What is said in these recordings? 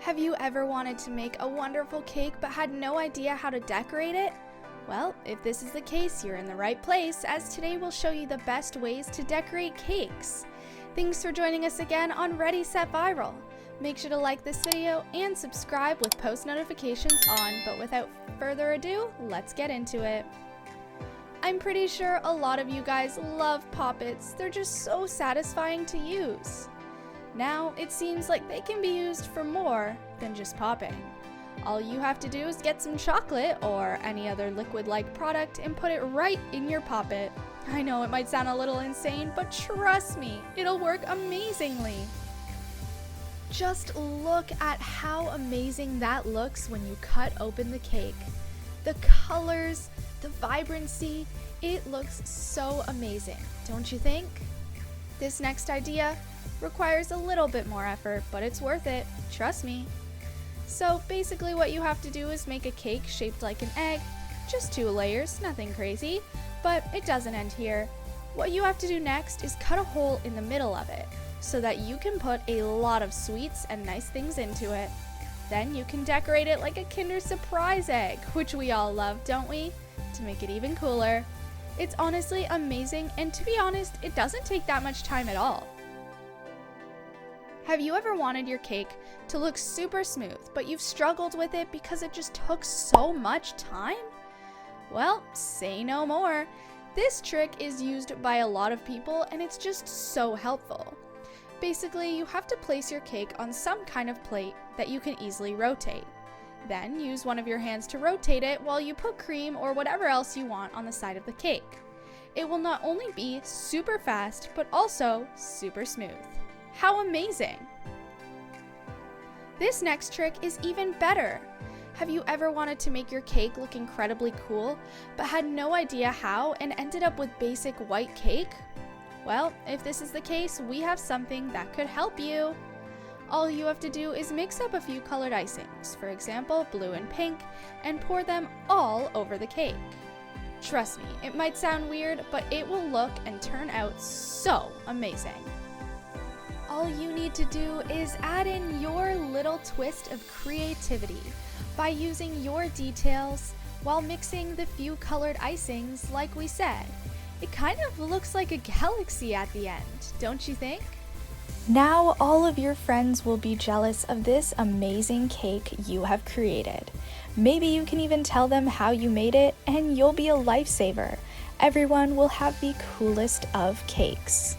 Have you ever wanted to make a wonderful cake but had no idea how to decorate it? Well, if this is the case, you're in the right place, as today we'll show you the best ways to decorate cakes. Thanks for joining us again on Ready, Set, Viral. Make sure to like this video and subscribe with post notifications on, but without further ado, let's get into it. I'm pretty sure a lot of you guys love Pop-Its. They're just so satisfying to use. Now, it seems like they can be used for more than just popping. All you have to do is get some chocolate or any other liquid-like product and put it right in your Pop-It. I know it might sound a little insane, but trust me, it'll work amazingly. Just look at how amazing that looks when you cut open the cake. The colors, the vibrancy, it looks so amazing, don't you think? This next idea requires a little bit more effort, but it's worth it, trust me. So basically what you have to do is make a cake shaped like an egg, just 2 layers, nothing crazy, but it doesn't end here. What you have to do next is cut a hole in the middle of it, so that you can put a lot of sweets and nice things into it. Then you can decorate it like a Kinder Surprise egg, which we all love, don't we? To make it even cooler. It's honestly amazing, and to be honest, it doesn't take that much time at all. Have you ever wanted your cake to look super smooth, but you've struggled with it because it just took so much time? Well, say no more. This trick is used by a lot of people, and it's just so helpful. Basically, you have to place your cake on some kind of plate that you can easily rotate. Then use one of your hands to rotate it while you put cream or whatever else you want on the side of the cake. It will not only be super fast, but also super smooth. How amazing! This next trick is even better. Have you ever wanted to make your cake look incredibly cool, but had no idea how and ended up with basic white cake? Well, if this is the case, we have something that could help you. All you have to do is mix up a few colored icings, for example, blue and pink, and pour them all over the cake. Trust me, it might sound weird, but it will look and turn out so amazing. All you need to do is add in your little twist of creativity by using your details while mixing the few colored icings like we said. It kind of looks like a galaxy at the end, don't you think? Now all of your friends will be jealous of this amazing cake you have created. Maybe you can even tell them how you made it and you'll be a lifesaver. Everyone will have the coolest of cakes.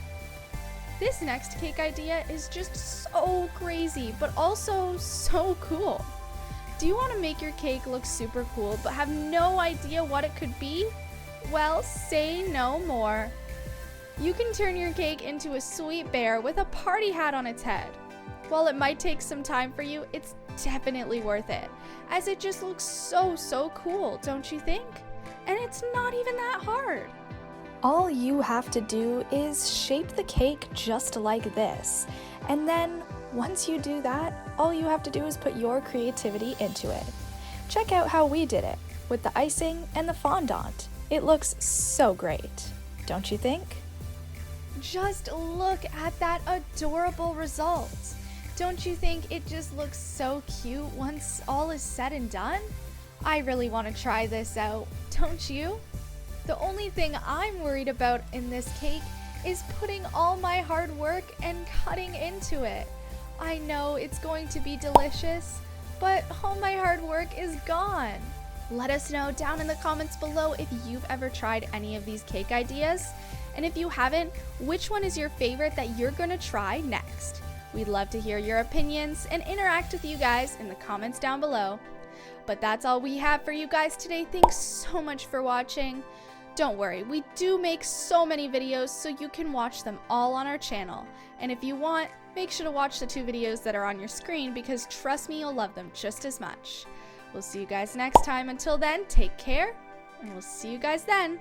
This next cake idea is just so crazy, but also so cool. Do you want to make your cake look super cool but have no idea what it could be? Well, say no more. You can turn your cake into a sweet bear with a party hat on its head. While it might take some time for you, it's definitely worth it, as it just looks so cool, don't you think? And it's not even that hard. All you have to do is shape the cake just like this, and then once you do that, all you have to do is put your creativity into it. Check out how we did it with the icing and the fondant. It looks so great, don't you think? Just look at that adorable result. Don't you think it just looks so cute once all is said and done? I really want to try this out, don't you? The only thing I'm worried about in this cake is putting all my hard work and cutting into it. I know it's going to be delicious, but all my hard work is gone. Let us know down in the comments below if you've ever tried any of these cake ideas. And if you haven't, which one is your favorite that you're gonna try next? We'd love to hear your opinions and interact with you guys in the comments down below. But that's all we have for you guys today. Thanks so much for watching. Don't worry, we do make so many videos so you can watch them all on our channel. And if you want, make sure to watch the 2 videos that are on your screen, because trust me, you'll love them just as much. We'll see you guys next time. Until then, take care, and we'll see you guys then.